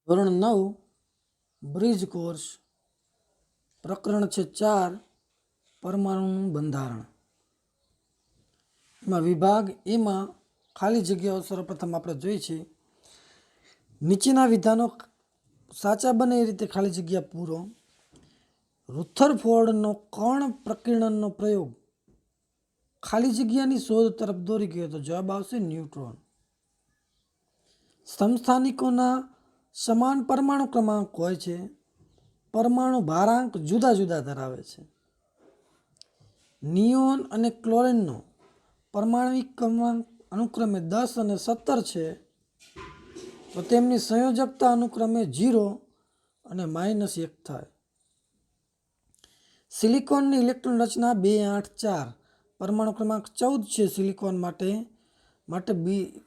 ધોરણ 9 bridge course પ્રકરણ છે 4 પરમાણુનું બંધારણ. એમાં વિભાગ એમાં ખાલી જગ્યાઓ સર્વપ્રથમ આપણે જોઈ છે. નીચેના વિધાનો સાચા બને એ રીતે ખાલી જગ્યા પૂરો. રુથરફોર્ડનો કણ પ્રકીર્ણનનો પ્રયોગ ખાલી જગ્યાની શોધ તરફ દોરી ગયો તો જવાબ આવશે ન્યુટ્રોન. સમસ્થાનિકોના સમાન પરમાણુ ક્રમાંક હોય છે. પરમાણુ ભારાંક જુદા જુદા ધરાવે છે. નિયોન અને ક્લોરિનનો પરમાણવિક ક્રમાંક અનુક્રમે 10 અને 17 છે, તો તેમની સંયોજકતા અનુક્રમે 0 અને -1 થાય. સિલિકોનની ઇલેક્ટ્રોન રચના 284, પરમાણુ ક્રમાંક 14 છે. સિલિકોન માટે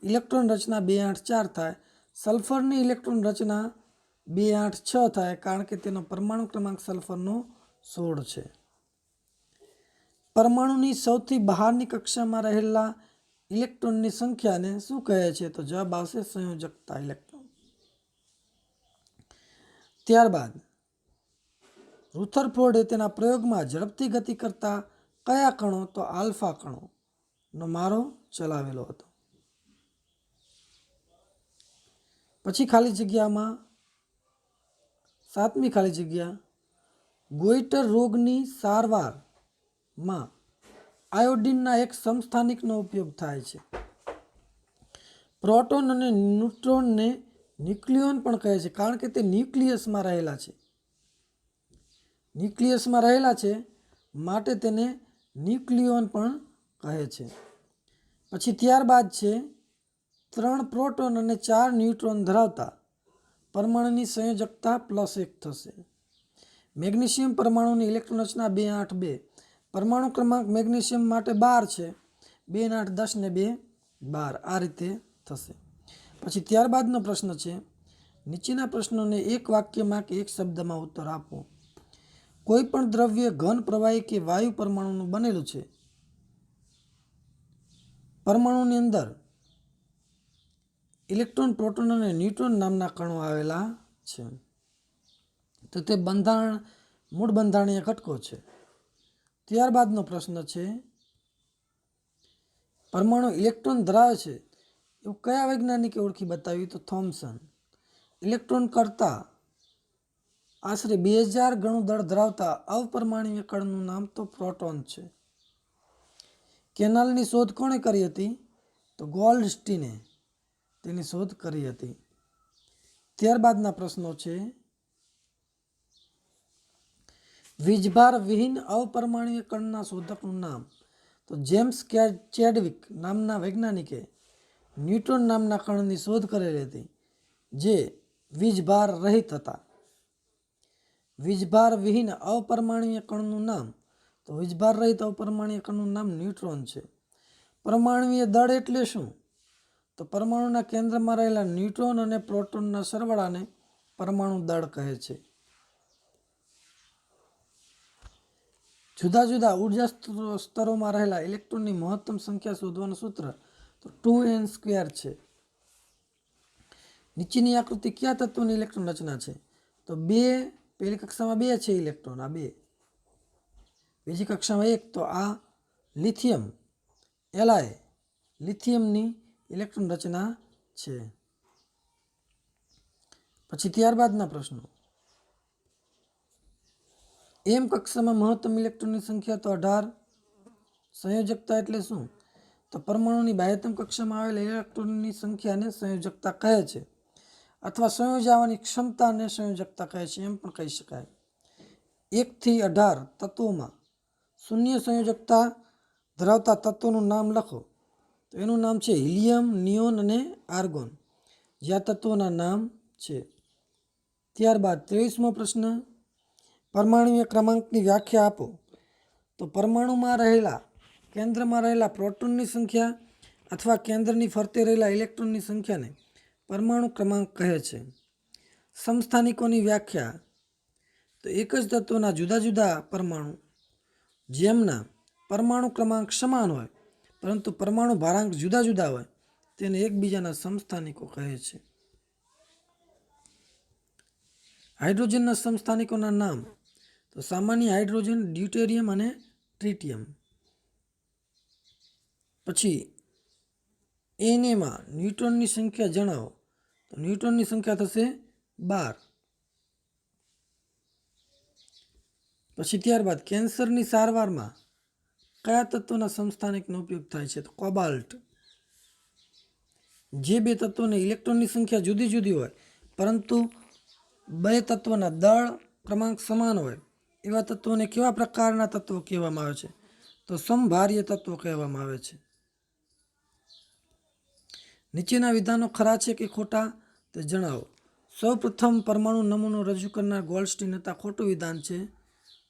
ઇલેક્ટ્રોન રચના 284 થાય. સલ્ફરની ઇલેક્ટ્રોન રચના 286 થાય, કારણ કે તેનો પરમાણુ ક્રમાંક સલ્ફરનો 16 છે. પરમાણુની સૌથી બહારની કક્ષામાં રહેલા ઇલેક્ટ્રોનની સંખ્યાને શું કહે છે? તો જવાબ આવશે સંયોજકતા ઇલેક્ટ્રોન. ત્યારબાદ રુથરફોર્ડે તેના પ્રયોગમાં ઝડપથી ગતિ કરતા કયા કણો, તો આલ્ફા કણોનો મારો ચલાવેલો હતો. પછી ખાલી જગ્યામાં 7મી ખાલી જગ્યા, ગોઈટર રોગની સારવારમાં આયોડિનના એક સમસ્થાનિકનો ઉપયોગ થાય છે. પ્રોટોન અને ન્યુટ્રોનને ન્યુક્લિયોન પણ કહે છે, કારણ કે તે ન્યુક્લિયસમાં રહેલા છે, માટે તેને ન્યુક્લિયોન પણ કહે છે. પછી ત્યારબાદ છે 3 પ્રોટોન અને 4 ન્યુટ્રોન ધરાવતા પરમાણુની સંયોજકતા +1 થશે. મેગ્નેશિયમ પરમાણુની ઇલેક્ટ્રોન રચના 282, પરમાણુ ક્રમાંક મેગ્નેશિયમ માટે 12 છે. 2 ને 8 10 ને 2 12, આ રીતે થશે. પછી ત્યારબાદનો પ્રશ્ન છે, નીચેના પ્રશ્નોને એક વાક્યમાં કે એક શબ્દમાં ઉત્તર આપો. કોઈ પણ દ્રવ્ય ઘન, પ્રવાહી કે વાયુ પરમાણુનું બનેલું છે. પરમાણુની અંદર ઇલેક્ટ્રોન, પ્રોટોન અને ન્યુટ્રોન નામના કણો આવેલા છે, તો તે મૂળ બંધારણીય ઘટકો છે. ત્યારબાદનો પ્રશ્ન છે, પરમાણુ ઇલેક્ટ્રોન ધરાવે છે એવું કયા વૈજ્ઞાનિકે ઓળખી બતાવ્યું? તો થોમ્સન. ઇલેક્ટ્રોન કરતાં આશરે 2000 ગણું દળ ધરાવતા અપરમાણુય કણનું નામ તો પ્રોટોન છે. કેનાલની શોધ કોણે કરી હતી? તો ગોલ્ડસ્ટીને તેની શોધ કરી હતી. ત્યારબાદના પ્રશ્નો છે, વીજભાર વિહીન અપરમાણુય કણના શોધકનું નામ? તો જેમ્સ ચેડવિક નામના વૈજ્ઞાનિકે ન્યુટ્રોન નામના કણની શોધ કરેલી હતી, જે વીજભાર રહિત હતા. વીજભાર વિહીન અપરમાણુય કણનું નામ? તો વીજભાર રહિત અપરમાણુય કણનું નામ ન્યુટ્રોન છે. પરમાણુય દળ એટલે શું? તો પરમાણુના કેન્દ્રમાં રહેલા ન્યુટ્રોન અને પ્રોટોનના સરવાળાને પરમાણુ દળ કહે છે. જુદા જુદા ઉર્જા સ્તરોમાં રહેલા ઇલેક્ટ્રોનની મહત્તમ સંખ્યા શોધવાનું સૂત્ર તો 2n² છે. નીચેની આકૃતિ કયા તત્વની ઇલેક્ટ્રોન રચના છે? તો 2, પહેલી કક્ષામાં 2 છે ઇલેક્ટ્રોન, આ 2. બીજી કક્ષામાં 1, તો આ લિથિયમ Li લિથિયમની ઇલેક્ટ્રોન રચના છે. પછી ત્યારબાદના પ્રશ્નો, એમ કક્ષામાં મહત્તમ ઇલેક્ટ્રોનની સંખ્યા તો 18. સંયોજકતા એટલે શું? તો પરમાણુની બાહ્યતમ કક્ષામાં આવેલા ઇલેક્ટ્રોનની સંખ્યાને સંયોજકતા કહે છે, અથવા સંયોજાવાની ક્ષમતાને સંયોજકતા કહે છે, એમ પણ કહી શકાય. 1 થી 18 તત્વોમાં શૂન્ય સંયોજકતા ધરાવતા તત્વોનું નામ લખો. તો એનું નામ છે હિલિયમ, નિયોન અને આર્ગોન, જે આ તત્વોના નામ છે. ત્યારબાદ 23મો પ્રશ્ન, પરમાણુય ક્રમાંકની વ્યાખ્યા આપો. તો કેન્દ્રમાં રહેલા પ્રોટોનની સંખ્યા અથવા કેન્દ્રની ફરતે રહેલા ઇલેક્ટ્રોનની સંખ્યાને પરમાણુ ક્રમાંક કહે છે. સમસ્થાનિકોની વ્યાખ્યા, તો એક જ તત્વના જુદા જુદા પરમાણુ જેમના પરમાણુ ક્રમાંક સમાન હોય પરંતુ પરમાણુ ભારાંક જુદા જુદા હોય તેને એકબીજાના સમસ્થાનિકો કહે છે. હાઇડ્રોજનના સમસ્થાનિકોના નામ, તો સામાન્ય હાઇડ્રોજન, ડ્યુટેરિયમ અને ટ્રિટિયમ. પછી એનએમાં ન્યુટ્રોનની સંખ્યા જણાવો, તો ન્યુટ્રોનની સંખ્યા થશે 12. પછી ત્યારબાદ કેન્સરની સારવારમાં કયા તત્વના સમસ્થાનિકનો ઉપયોગ થાય છે, તો કોબાલ્ટ. જે બે તત્વોની ઇલેક્ટ્રોનની સંખ્યા જુદી જુદી હોય પરંતુ બે તત્વના દળ ક્રમાંક સમાન હોય એવા તત્વોને કેવા પ્રકારના તત્વો કહેવામાં આવે છે, તો સમભાર્ય તત્વો કહેવામાં આવે છે. નીચેના વિધાનો ખરા છે કે ખોટા તે જણાવો. સૌ પ્રથમ પરમાણુ નમૂનો રજૂ કરનાર ગોલ્ડસ્ટીન હતા, ખોટું વિધાન છે.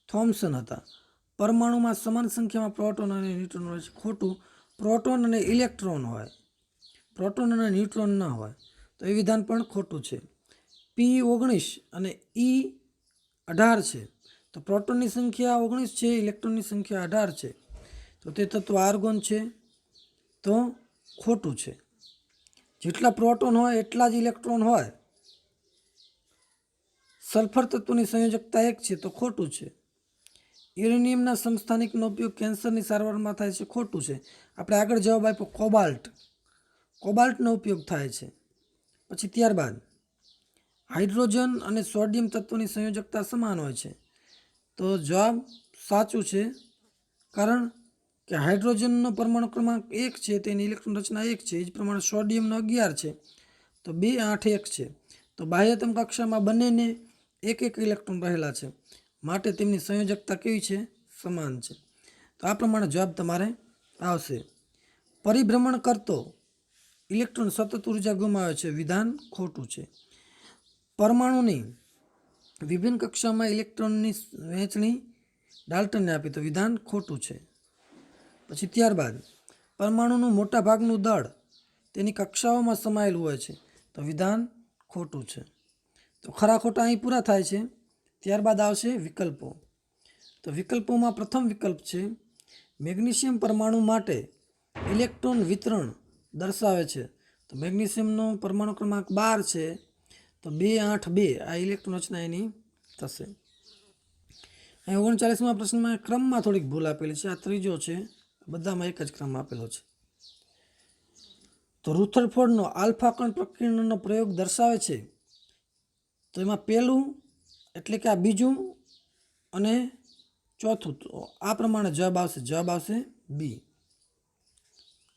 થોમ્સન હતા. પરમાણુમાં સમાન સંખ્યામાં પ્રોટોન અને ન્યુટ્રોન હોય છે, ખોટું. પ્રોટોન અને ઇલેક્ટ્રોન હોય, પ્રોટોન અને ન્યુટ્રોન ન હોય, તો એ વિધાન પણ ખોટું છે. P19 અને E18 છે, તો પ્રોટોનની સંખ્યા 19 છે, ઇલેક્ટ્રોનની સંખ્યા 18 છે, તો તે તત્વ આર્ગોન છે, તો ખોટું છે. જેટલા પ્રોટોન હોય એટલા જ ઇલેક્ટ્રોન હોય. સલ્ફર તત્વની સંયોજકતા 1 છે, તો ખોટું છે. યુરેનિયમના સમસ્થાનિકનો ઉપયોગ કેન્સરની સારવારમાં થાય છે, ખોટું છે. આપણે આગળ જવાબ આપ્યો કોબાલ્ટ, કોબાલ્ટનો ઉપયોગ થાય છે. પછી ત્યારબાદ હાઇડ્રોજન અને સોડિયમ તત્વોની સંયોજકતા સમાન હોય છે, તો જવાબ સાચું છે. કારણ કે હાઇડ્રોજનનો પરમાણુ ક્રમાંક 1 છે, તેની ઇલેક્ટ્રોન રચના 1 છે, એ જ પ્રમાણે સોડિયમનો 11 છે, તો 2, 8, 1 છે. તો બાહ્યતમ કક્ષામાં બંનેને 1 ઇલેક્ટ્રોન રહેલા છે, માટે તેમની સંયોજકતા કેવી છે, સમાન છે. તો આ પ્રમાણે જવાબ તમારે આવશે. પરિભ્રમણ કરતો ઇલેક્ટ્રોન સતત ઉર્જા ગુમાવે છે, વિધાન ખોટું છે. પરમાણુની વિભિન્ન કક્ષામાં ઇલેક્ટ્રોનની વહેંચણી ડાલ્ટનને આપી, તો વિધાન ખોટું છે. પછી ત્યારબાદ પરમાણુનું મોટા ભાગનું દળ તેની કક્ષાઓમાં સમાયેલું હોય છે, તો વિધાન ખોટું છે. તો ખરા ખોટા અહીં પૂરા થાય છે. ત્યારબાદ આવશે વિકલ્પો. તો વિકલ્પોમાં પ્રથમ વિકલ્પ છે મેગ્નેશિયમ પરમાણુ માટે ઇલેક્ટ્રોન વિતરણ દર્શાવે છે, તો મેગ્નેશિયમનો પરમાણુ ક્રમાંક 12 છે, તો 2, 8, 2 આ ઇલેક્ટ્રોન રચના એની થશે. અહીં 39મા પ્રશ્નમાં ક્રમમાં થોડીક ભૂલ આપેલી છે, આ ત્રીજો છે, બધામાં એક જ ક્રમ આપેલો છે. તો રુથરફોર્ડનો આલ્ફા કણ પ્રકીર્ણનનો પ્રયોગ દર્શાવે છે, તો એમાં પહેલું એટલે કે આ બીજું અને ચોથું, તો આ પ્રમાણે જવાબ આવશે બી.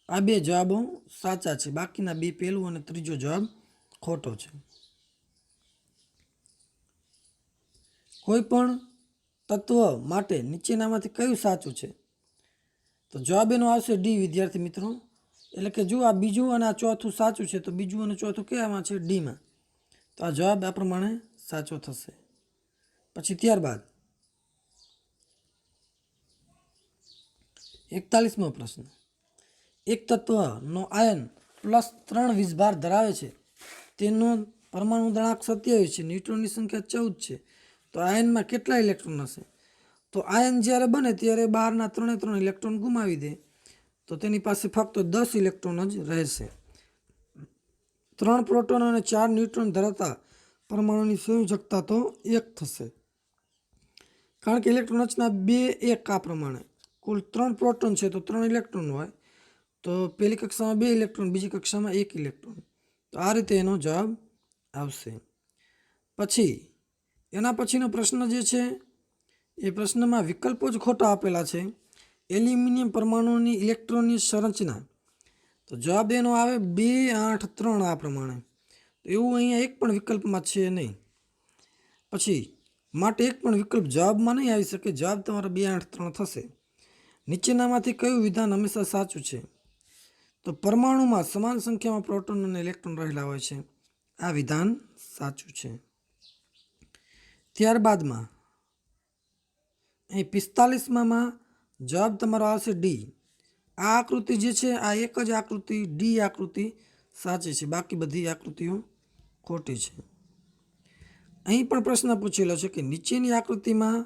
આ બે જવાબો સાચા છે, બાકીના બે પહેલું અને ત્રીજો જવાબ ખોટો છે. કોઈ પણ તત્વ માટે નીચેનામાંથી કયું સાચું છે, તો જવાબ એનો આવશે ડી વિદ્યાર્થી મિત્રો. એટલે કે જો આ બીજું અને આ ચોથું સાચું છે, તો બીજું અને ચોથું કયામાં છે, ડીમાં, તો આ જવાબ આ પ્રમાણે સાચો થશે. પછી ત્યારબાદ 41મો પ્રશ્ન. એક તત્વનો આયન +3 વીજભાર ધરાવે છે, તેનો પરમાણુ દળાંક 27 છે, ન્યુટ્રોનની સંખ્યા 14 છે, તો આયનમાં કેટલા ઇલેક્ટ્રોન હશે, તો આયન જ્યારે બને ત્યારે બહારના 3 ઇલેક્ટ્રોન ગુમાવી દે, તો તેની પાસે ફક્ત 10 ઇલેક્ટ્રોન જ રહેશે. 3 પ્રોટોન અને 4 ન્યુટ્રોન ધરાવતા પરમાણુની સંયોજકતા તો 1 થશે, કારણ કે ઇલેક્ટ્રોન રચના 2, 1 આ પ્રમાણે. કુલ 3 પ્રોટોન છે, તો 3 ઇલેક્ટ્રોન હોય, તો પહેલી કક્ષામાં 2 ઇલેક્ટ્રોન, બીજી કક્ષામાં 1 ઇલેક્ટ્રોન, તો આ રીતે એનો જવાબ આવશે. પછી એના પછીનો પ્રશ્ન જે છે એ પ્રશ્નમાં વિકલ્પો જ ખોટા આપેલા છે. એલ્યુમિનિયમ પરમાણુની ઇલેક્ટ્રોનની સંરચના, તો જવાબ એનો આવે 2, 8, 3 આ પ્રમાણે, તો એવું અહીંયા એક પણ વિકલ્પમાં છે નહીં. પછી માટે એક પણ વિકલ્પ જવાબમાં નહીં આવી શકે, જવાબ તમારો 2, 8, 3 થશે. નીચેનામાંથી કયું વિધાન હંમેશા સાચું છે, તો પરમાણુમાં સમાન સંખ્યામાં પ્રોટોન અને ઇલેક્ટ્રોન રહેલા હોય છે, આ વિધાન સાચું છે. ત્યારબાદમાં અહીં 45માં જવાબ તમારો આવશે ડી. આ આકૃતિ જે છે આ એક જ આકૃતિ ડી આકૃતિ સાચી છે, બાકી બધી આકૃતિઓ ખોટી છે. અહીં પણ પ્રશ્ન પૂછેલો છે કે નીચેની આકૃતિમાં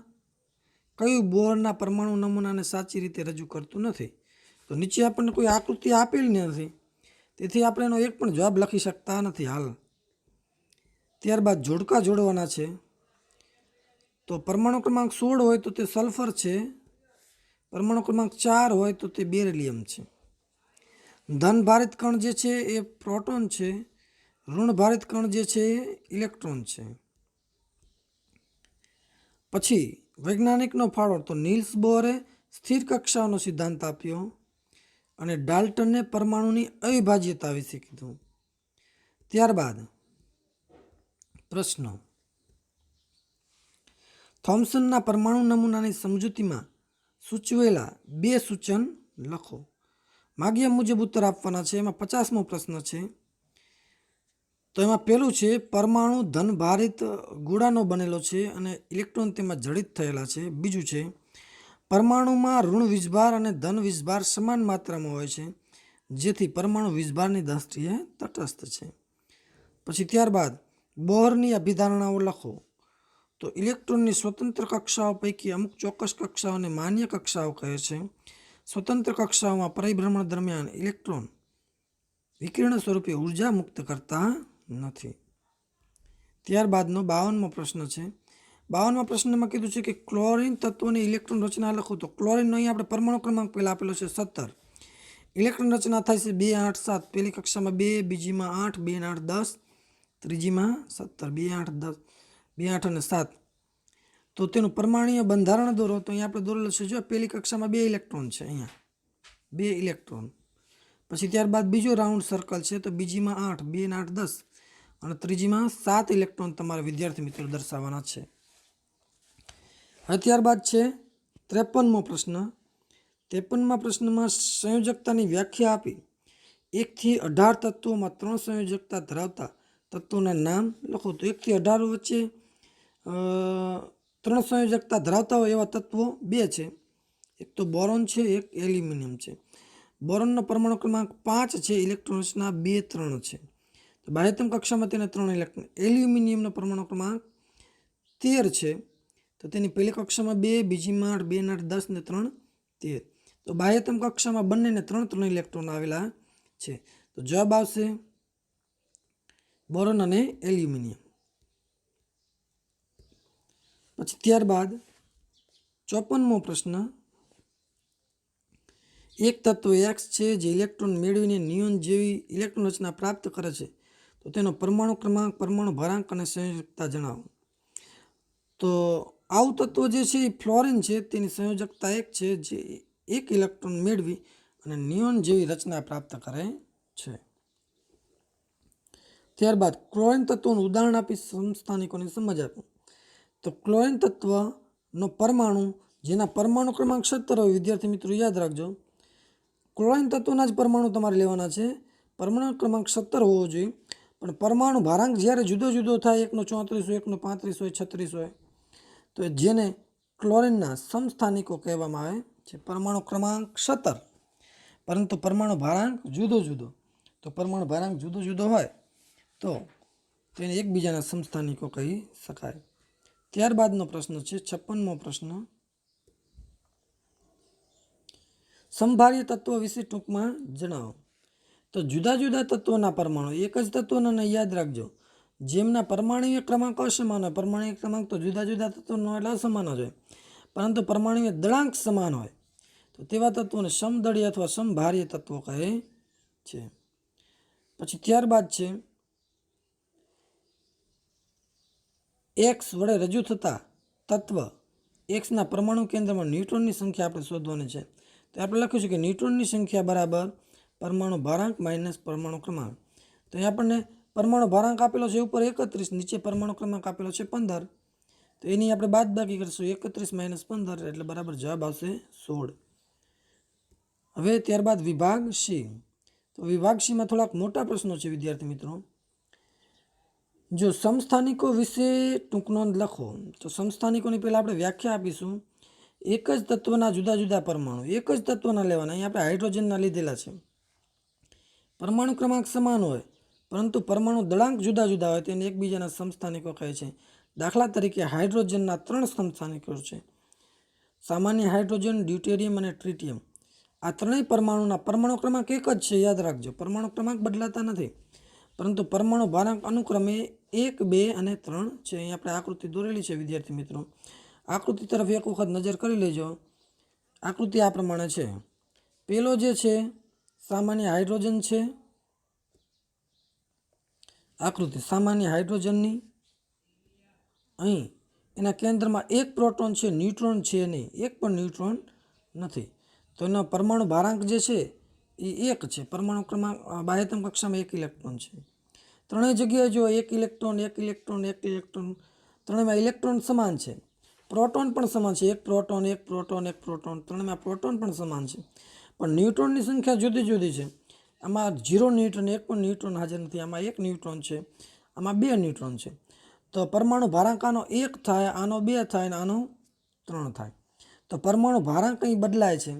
કયું બોરના પરમાણુ નમૂનાને સાચી રીતે રજૂ કરતું નથી, તો નીચે આપણને કોઈ આકૃતિ આપેલી નથી, તેથી આપણે એનો એક પણ જવાબ લખી શકતા નથી હાલ. ત્યારબાદ જોડકા જોડવાના છે. તો પરમાણુ ક્રમાંક 16 હોય તો તે સલ્ફર છે, પરમાણુ ક્રમાંક 4 હોય તો તે બેરિલિયમ છે. ધન ભારિત કણ જે છે એ પ્રોટોન છે, ઋણ ભારિત કણ જે છે એ ઇલેક્ટ્રોન છે. પછી વૈજ્ઞાનિકનો ફાળો, તો નિલ્સ બોરે સ્થિર કક્ષાઓનો સિદ્ધાંત આપ્યો અને ડાલ્ટને પરમાણુની અવિભાજ્યતા વિશે કીધું. ત્યારબાદ પ્રશ્નો. થોમ્સનના પરમાણુ નમૂનાની સમજૂતીમાં સૂચવેલા 2 સૂચન લખો. માગ્યા મુજબ ઉત્તર આપવાના છે. એમાં 50મો પ્રશ્ન છે. તો એમાં પહેલું છે, પરમાણુ ધન ભારિત ગોળાનો બનેલો છે અને ઇલેક્ટ્રોન તેમાં જડિત થયેલા છે. બીજું છે, પરમાણુમાં ઋણ વીજભાર અને ધન વીજભાર સમાન માત્રામાં હોય છે, જેથી પરમાણુ વીજભારની દ્રષ્ટિએ તટસ્થ છે. પછી ત્યારબાદ બોહરની અભિધારણાઓ લખો. તો ઇલેક્ટ્રોનની સ્વતંત્ર કક્ષાઓ પૈકી અમુક ચોક્કસ કક્ષાઓને માન્ય કક્ષાઓ કહે છે. સ્વતંત્ર કક્ષાઓમાં પરિભ્રમણ દરમિયાન ઇલેક્ટ્રોન વિકિરણ સ્વરૂપે ઉર્જા મુક્ત કરતા નથી. ત્યારબાદનો 52મો પ્રશ્ન છે. 52મા પ્રશ્નમાં કીધું છે કે ક્લોરીન તત્વની ઇલેક્ટ્રોન રચના લખો. તો ક્લોરીનનો અહીં આપણે પરમાણુ ક્રમાંક પહેલાં આપેલો છે 17. ઇલેક્ટ્રોન રચના થાય છે 2, 8, 7. પહેલી કક્ષામાં 2, બીજીમાં 8, 2 ને 8 10, ત્રીજીમાં 17, 2, 8, 10, 2, 8 અને 7. તો તેનું પરમાણુય બંધારણ દોરો. તો અહીંયા આપણે દોરેલું છે, જો પહેલી કક્ષામાં 2 ઇલેક્ટ્રોન છે, અહીંયા 2 ઇલેક્ટ્રોન. પછી ત્યારબાદ બીજો રાઉન્ડ સર્કલ છે, તો બીજીમાં 8, 2 ને 8 10 અને ત્રીજીમાં 7 ઇલેક્ટ્રોન તમારા વિદ્યાર્થી મિત્રો દર્શાવવાના છે. હવે ત્યારબાદ છે 53મો પ્રશ્ન. 53મા પ્રશ્નમાં સંયોજકતાની વ્યાખ્યા આપી. 1 થી 18 તત્વોમાં 3 સંયોજકતા ધરાવતા તત્વોના નામ લખો. તો 1 થી 18 વચ્ચે 3 સંયોજકતા ધરાવતા હોય એવા તત્વો 2 છે. એક તો બોરોન છે, એક એલ્યુમિનિયમ છે. બોરોનનો પરમાણુ ક્રમાંક 5 છે, ઇલેક્ટ્રોન રચના 2, 3 છે. તો બાહ્યતમ કક્ષામાં તેને 3 ઇલેક્ટ્રોન. એલ્યુમિનિયમનો પરમાણુ ક્રમાંક 13 છે. તો તેની પહેલી કક્ષામાં 2, બીજીમાં 8, 2 ને 8 10 ને 3 13. તો બાહ્યતમ કક્ષામાં બંનેને 3 ઇલેક્ટ્રોન આવેલા છે. તો જવાબ આવશે બોરોન અને એલ્યુમિનિયમ. પછી ત્યારબાદ 54મો પ્રશ્ન. એક તત્વ X છે જે ઇલેક્ટ્રોન મેળવીને નિયોન જેવી ઇલેક્ટ્રોન રચના પ્રાપ્ત કરે છે. તો તેનો પરમાણુ ક્રમાંક, પરમાણુ ભરાંક અને સંયોજકતા જણાવો. તો આવું તત્વ જે છે એ ફ્લોરિન છે. તેની સંયોજકતા 1 છે, જે 1 ઇલેક્ટ્રોન મેળવી અને નિયોન જેવી રચના પ્રાપ્ત કરે છે. ત્યારબાદ ક્લોરીન તત્વનું ઉદાહરણ આપી સમસ્થાનિકોની સમજ આપો. તો ક્લોરીન તત્વનો પરમાણુ જેના પરમાણુ ક્રમાંક 17 હોય, વિદ્યાર્થી મિત્રો યાદ રાખજો, ક્લોરીન તત્વના જ પરમાણુ તમારે લેવાના છે. પરમાણુ ક્રમાંક 17 હોવો જોઈએ, પણ પરમાણુ ભારાંક જ્યારે જુદો જુદો થાય, 1નો 34 હોય, 1નો 35 હોય, 36 હોય, તો જેને ક્લોરીનના સમસ્થાનિકો કહેવામાં આવે છે. પરમાણુ ક્રમાંક 17 પરંતુ પરમાણુ ભારાંક જુદો જુદો. તો પરમાણુ ભારાંક જુદો જુદો હોય તો તેને એકબીજાના સમસ્થાનિકો કહી શકાય. ત્યારબાદનો પ્રશ્ન છે 56મો પ્રશ્ન. સમભાર્ય તત્વો વિશે ટૂંકમાં જણાવો. તો જુદા જુદા તત્વોના પરમાણુ, એક જ તત્વોને યાદ રાખજો, જેમના પરમાણુય ક્રમાંક અસમાન હોય. પરમાણુય ક્રમાંક તો જુદા જુદા તત્વોનો એટલે અસમાન જ હોય, પરંતુ પરમાણુય દળાંક સમાન હોય તો તેવા તત્વોને સમદળીય અથવા સમભાર્ય તત્વો કહે છે. પછી ત્યારબાદ છે X વડે રજૂ થતા તત્વ Xના પરમાણુ કેન્દ્રમાં ન્યુટ્રોનની સંખ્યા આપણે શોધવાની છે. તો આપણે લખ્યું છે કે ન્યુટ્રોનની સંખ્યા બરાબર પરમાણુ ભારાંક માઇનસ પરમાણુ ક્રમાંક. તો અહીં આપણને પરમાણુ ભારાંક આપેલો છે ઉપર 31, નીચે પરમાણુ ક્રમાંક આપેલો છે 15. તો એની આપણે બાદબાકી કરીશું. 31 - 15 એટલે બરાબર જવાબ આવશે 16. હવે ત્યારબાદ વિભાગ સી. તો વિભાગ સીમાં થોડાક મોટા પ્રશ્નો છે વિદ્યાર્થી મિત્રો. જો સમસ્થાનિકો વિશે ટૂંક નોંધ લખો. તો સમસ્થાનિકોની પહેલાં આપણે વ્યાખ્યા આપીશું. એક જ તત્વના જુદા જુદા પરમાણુ, એક જ તત્વના લેવાના. અહીં આપણે હાઇડ્રોજનના લીધેલા છે. પરમાણુ ક્રમાંક સમાન હોય પરંતુ પરમાણુ દળાંક જુદા જુદા હોય તેને એકબીજાના સમસ્થાનિકો કહે છે. દાખલા તરીકે હાઇડ્રોજનના 3 સમસ્થાનિકો છે: સામાન્ય હાઇડ્રોજન, ડ્યુટેરિયમ અને ટ્રિટિયમ. આ ત્રણેય પરમાણુના પરમાણુ ક્રમાંક એક જ છે, યાદ રાખજો. પરમાણુ ક્રમાંક બદલાતા નથી, પરંતુ પરમાણુ ભારાંક અનુક્રમે 1, 2 અને 3 છે। અહીં આપણે આકૃતિ દોરેલી છે વિદ્યાર્થી મિત્રો। આકૃતિ તરફ એક વખત નજર કરી લેજો। આકૃતિ આ પ્રમાણે છે। પેલો જે છે સામાન્ય હાઇડ્રોજન છે। આકૃતિ સામાન્ય હાઇડ્રોજનની અહીં એના કેન્દ્રમાં એક પ્રોટોન છે, ન્યુટ્રોન છે નહીં, એક પણ ન્યુટ્રોન નથી। તો એનો પરમાણુ ભારાંક જે છે એ 1 છે। પરમાણુ ક્રમાંક બાહ્યતમ કક્ષામાં 1 ઇલેક્ટ્રોન છે। ત્રણેય જગ્યાએ જો 1 ઇલેક્ટ્રોન 1 ઇલેક્ટ્રોન 1 ઇલેક્ટ્રોન, ત્રણેયમાં ઇલેક્ટ્રોન સમાન છે, પ્રોટોન પણ સમાન છે, 1 પ્રોટોન 1 પ્રોટોન 1 પ્રોટોન, ત્રણેયમાં પ્રોટોન પણ સમાન છે, પણ ન્યુટ્રોનની સંખ્યા જુદી જુદી છે। આમાં 0 ન્યુટ્રોન, એક પણ ન્યુટ્રોન હાજર નથી, આમાં 1 ન્યુટ્રોન છે, આમાં 2 ન્યુટ્રોન છે। તો પરમાણુ ભારાંક આનો 1 થાય, આનો 2 થાય અને આનો 3 થાય। તો પરમાણુ ભારાંક અહીં બદલાય છે।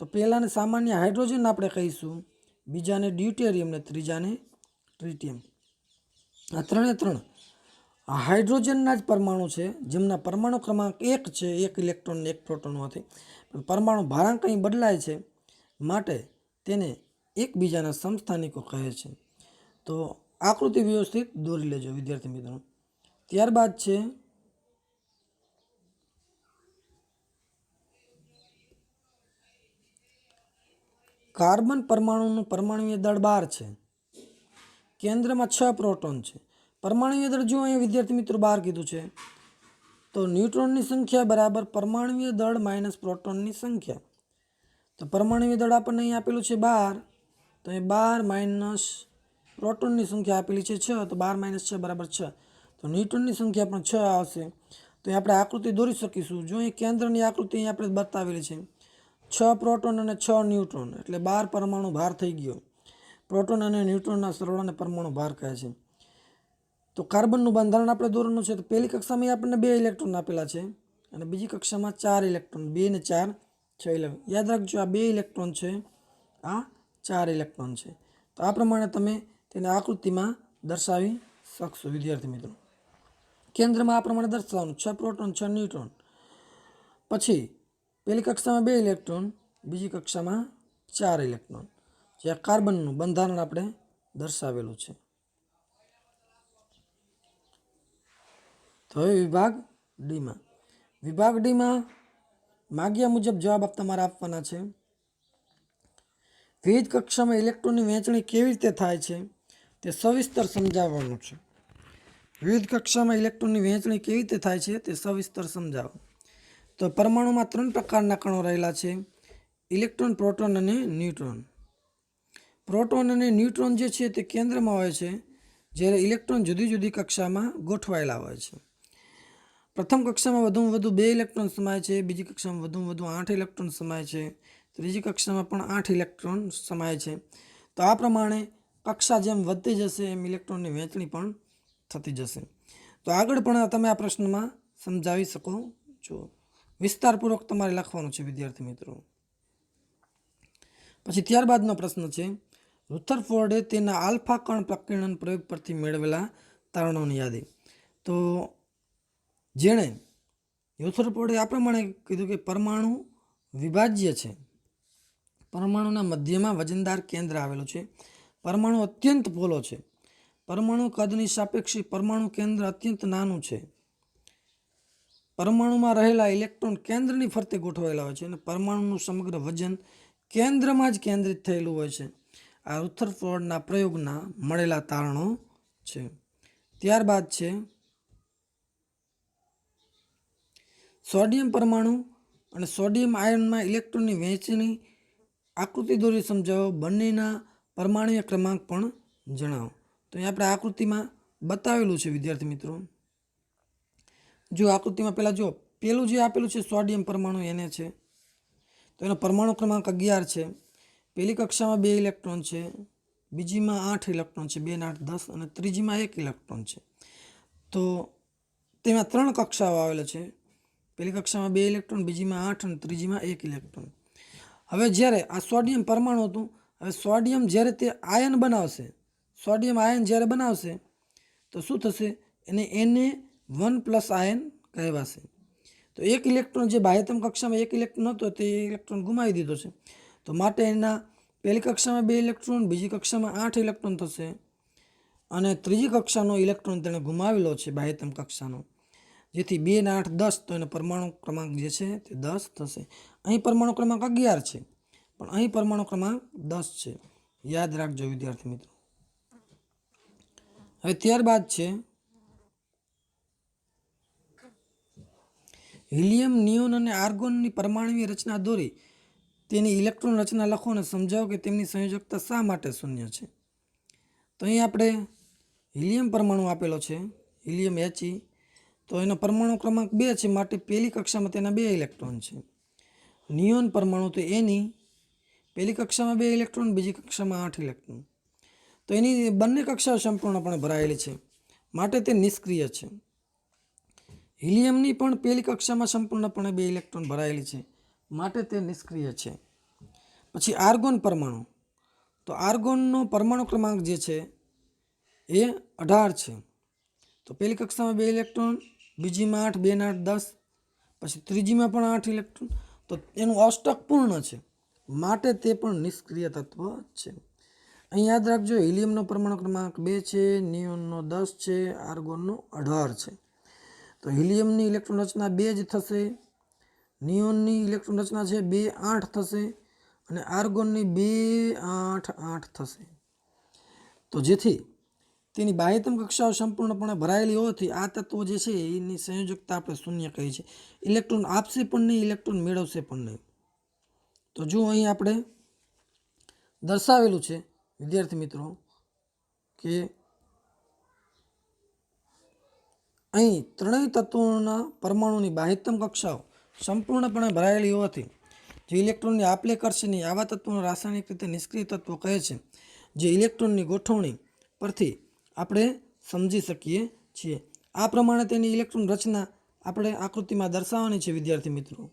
તો પહેલાને સામાન્ય હાઇડ્રોજન આપણે કહીશું, બીજાને ડ્યુટેરિયમ ને ત્રીજાને ટ્રિટિયમ। આ ત્રણ હાઇડ્રોજનના જ પરમાણુ છે જેમના પરમાણુ ક્રમાંક 1 છે, 1 ઇલેક્ટ્રોન 1 પ્રોટોન હોવાથી પરમાણુ ભારાંક અહીં બદલાય છે, માટે તેને એકબીજાના સમસ્થાનિકો કહે છે। તો આકૃતિ વ્યવસ્થિત દોરી લેજો વિદ્યાર્થી મિત્રો। ત્યારબાદ છે કાર્બન પરમાણુનું પરમાણુય દળ 12 છે, કેન્દ્રમાં 6 પ્રોટોન છે। પરમાણુય દળ જો અહીંયા વિદ્યાર્થી મિત્રો 12 કીધું છે, તો ન્યુટ્રોનની સંખ્યા બરાબર પરમાણુય દળ માઇનસ પ્રોટોનની સંખ્યા। તો પરમાણુય દળ આપણને અહીં આપેલું છે 12, તો એ 12 માઇનસ પ્રોટોનની સંખ્યા આપેલી છે 6, તો 12 માઇનસ 6 બરાબર 6, તો ન્યુટ્રોનની સંખ્યા પણ 6 આવશે। તો આપણે આકૃતિ દોરી શકીશું। જો અહીં કેન્દ્રની આકૃતિ અહીં આપણે બતાવેલી છે, 6 પ્રોટોન અને 6 ન્યુટ્રોન, એટલે 12 પરમાણુ ભાર થઈ ગયો। પ્રોટોન અને ન્યુટ્રોનના સરવાળાને પરમાણુ ભાર કહે છે। તો કાર્બનનું બંધારણ આપણે દોરવાનું છે। તો પહેલી કક્ષામાં આપણને 2 ઇલેક્ટ્રોન આપેલા છે અને બીજી કક્ષામાં 4 ઇલેક્ટ્રોન, 2 ને 4 6 ઇલેક્ટ્રોન। યાદ રાખજો આ 2 ઇલેક્ટ્રોન છે, આ 4 ઇલેક્ટ્રોન છે। તો આ પ્રમાણે તમે તેને આકૃતિમાં દર્શાવી શકશો વિદ્યાર્થી મિત્રો। કેન્દ્રમાં આ પ્રમાણે દર્શાવવાનું, 6 પ્રોટોન 6 ન્યુટ્રોન, પછી પહેલી કક્ષામાં 2 ઇલેક્ટ્રોન, બીજી કક્ષામાં 4 ઇલેક્ટ્રોન, જે કાર્બનનું બંધારણ આપણે દર્શાવેલું છે। તો હવે વિભાગ ડીમાં માગ્યા મુજબ જવાબ તમારે આપવાના છે। વિવિધ કક્ષામાં ઇલેક્ટ્રોનની વહેંચણી કેવી રીતે થાય છે તે સવિસ્તર સમજાવવાનું છે। વિવિધ કક્ષામાં ઇલેક્ટ્રોનની વહેંચણી કેવી રીતે થાય છે તે સવિસ્તર સમજાવો। તો પરમાણુમાં 3 પ્રકારના કણો રહેલા છે, ઇલેક્ટ્રોન, પ્રોટોન અને ન્યુટ્રોન। પ્રોટોન અને ન્યુટ્રોન જે છે તે કેન્દ્રમાં હોય છે, જ્યારે ઇલેક્ટ્રોન જુદી જુદી કક્ષામાં ગોઠવાયેલા હોય છે। પ્રથમ કક્ષામાં વધુમાં વધુ 2 ઇલેક્ટ્રોન સમાય છે, બીજી કક્ષામાં વધુમાં વધુ 8 ઇલેક્ટ્રોન સમાય છે, ત્રીજી કક્ષામાં પણ 8 ઇલેક્ટ્રોન સમાય છે। તો આ પ્રમાણે કક્ષા જેમ વધતી જશે એમ ઇલેક્ટ્રોનની વહેંચણી પણ થતી જશે। તો આગળ પણ તમે આ પ્રશ્નમાં સમજાવી શકો છો, વિસ્તારપૂર્વક તમારે લખવાનું છે વિદ્યાર્થી મિત્રો। પછી ત્યારબાદનો પ્રશ્ન છે, રુથરફોર્ડે તેના આલ્ફા કણ પ્રકીર્ણન પ્રયોગ પરથી મેળવેલા તારણોની યાદી। તો જેણે રુથરફોર્ડે આ પ્રમાણે કીધું કે પરમાણુ વિભાજ્ય છે, પરમાણુના મધ્યમાં વજનદાર કેન્દ્ર આવેલું છે, પરમાણુ અત્યંત પોલો છે, પરમાણુ કદની સાપેક્ષે પરમાણુ કેન્દ્ર અત્યંત નાનું છે, પરમાણુમાં રહેલા ઇલેક્ટ્રોન કેન્દ્રની ફરતે ગોઠવાયેલા હોય છે અને પરમાણુનું સમગ્ર વજન કેન્દ્રમાં જ કેન્દ્રિત થયેલું હોય છે। આ રુથરફોર્ડના પ્રયોગના મળેલા તારણો છે। ત્યારબાદ છે સોડિયમ પરમાણુ અને સોડિયમ આયનમાં ઇલેક્ટ્રોનની વહેંચણી આકૃતિ દોરી સમજાવો, બંનેના પરમાણુય ક્રમાંક પણ જણાવો। તો અહીં આપણે આકૃતિમાં બતાવેલું છે વિદ્યાર્થી મિત્રો। જો આકૃતિમાં પેલું જે આપેલું છે સોડિયમ પરમાણુ એને છે, તો એનો પરમાણુ ક્રમાંક 11 છે, પહેલી કક્ષામાં 2 ઇલેક્ટ્રોન છે, બીજીમાં 8 ઇલેક્ટ્રોન છે, 2 ને 8 10, અને ત્રીજીમાં 1 ઇલેક્ટ્રોન છે। તો તેમાં 3 કક્ષાઓ આવેલા છે, પહેલી કક્ષામાં 2 ઇલેક્ટ્રોન, બીજીમાં 8 અને ત્રીજીમાં 1 ઇલેક્ટ્રોન। હવે જ્યારે આ સોડિયમ પરમાણુ હતું, હવે સોડિયમ જ્યારે તે આયન બનાવશે, સોડિયમ આયન જ્યારે બનાવશે તો શું થશે, એને Na1+ આયન કહેવાશે। તો 1 ઇલેક્ટ્રોન જે બાહ્યતમ કક્ષામાં 1 ઇલેક્ટ્રોન હતો તે ઇલેક્ટ્રોન ગુમાવી દીધો છે, તો માટે એના પહેલી કક્ષામાં 2 ઇલેક્ટ્રોન, બીજી કક્ષામાં 8 ઇલેક્ટ્રોન થશે, અને ત્રીજી કક્ષાનો ઇલેક્ટ્રોન તેણે ગુમાવેલો છે બાહ્યતમ કક્ષાનો, જેથી 2 ને 8 10, તો એનો પરમાણુ ક્રમાંક જે છે તે 10 થશે. અહીં પરમાણુ ક્રમાંક 11 છે, પણ અહીં પરમાણુ ક્રમાંક 10 છે. યાદ રાખજો વિદ્યાર્થી મિત્રો. હવે ત્યારબાદ છે હિલિયમ, નિયોન અને આર્ગોનની પરમાણુય રચના દોરી તેની ઇલેક્ટ્રોન રચના લખો અને સમજાવો કે તેમની સંયોજકતા શા માટે શૂન્ય છે. તો અહીં આપણે હિલિયમ પરમાણુ આપેલો છે, હિલિયમ He, તો એનો પરમાણુ ક્રમાંક 2 છે, માટે પહેલી કક્ષામાં તેના 2 ઇલેક્ટ્રોન છે. નિયોન પરમાણુ તો એની પહેલી કક્ષામાં 2 ઇલેક્ટ્રોન, બીજી કક્ષામાં 8 ઇલેક્ટ્રોન, તો એની બંને કક્ષાઓ સંપૂર્ણપણે ભરાયેલી છે, માટે તે નિષ્ક્રિય છે. હિલિયમની પણ પહેલી કક્ષામાં સંપૂર્ણપણે 2 ઇલેક્ટ્રોન ભરાયેલી છે, માટે તે નિષ્ક્રિય છે. પછી આર્ગોન પરમાણુ, તો આર્ગોનનો પરમાણુ ક્રમાંક જે છે એ 18 છે. તો પહેલી કક્ષામાં 2 ઇલેક્ટ્રોન, બીજીમાં 8, 2 ને 8 10, પછી ત્રીજીમાં પણ 8 ઇલેક્ટ્રોન, તો એનું અષ્ટક પૂર્ણ છે, માટે તે પણ નિષ્ક્રિય તત્વ છે. અહીં યાદ રાખજો, હિલિયમનો પરમાણુ ક્રમાંક 2 છે, નિયોનનો 10 છે, આર્ગોનનો 18 છે. તો હિલિયમની ઇલેક્ટ્રોન રચના 2 જ થશે, નિયોનની ઇલેક્ટ્રોન રચના છે 2 8 થશે, અને આર્ગોનની 2 8 8 થશે. તો જેથી તેની બાહ્યતમ કક્ષાઓ સંપૂર્ણપણે ભરાયેલી હોવાથી આ તત્વો જે છે એની સંયોજકતા આપણે શૂન્ય કહી છે. ઇલેક્ટ્રોન આપશે પણ નહીં, ઇલેક્ટ્રોન મેળવશે પણ નહીં. તો જો અહીં આપણે દર્શાવેલું છે વિદ્યાર્થી મિત્રો કે અહીં ત્રણેય તત્વોના પરમાણુની બાહ્યતમ કક્ષાઓ સંપૂર્ણપણે ભરાયેલી હોવાથી જે ઇલેક્ટ્રોનની આપ લે કરશે નહીં, આવા તત્વોને રાસાયણિક રીતે નિષ્ક્રિય તત્વો કહે છે, જે ઇલેક્ટ્રોનની ગોઠવણી પરથી આપણે સમજી શકીએ છીએ. આ પ્રમાણે તેની ઇલેક્ટ્રોન રચના આપણે આકૃતિમાં દર્શાવવાની છે વિદ્યાર્થી મિત્રો.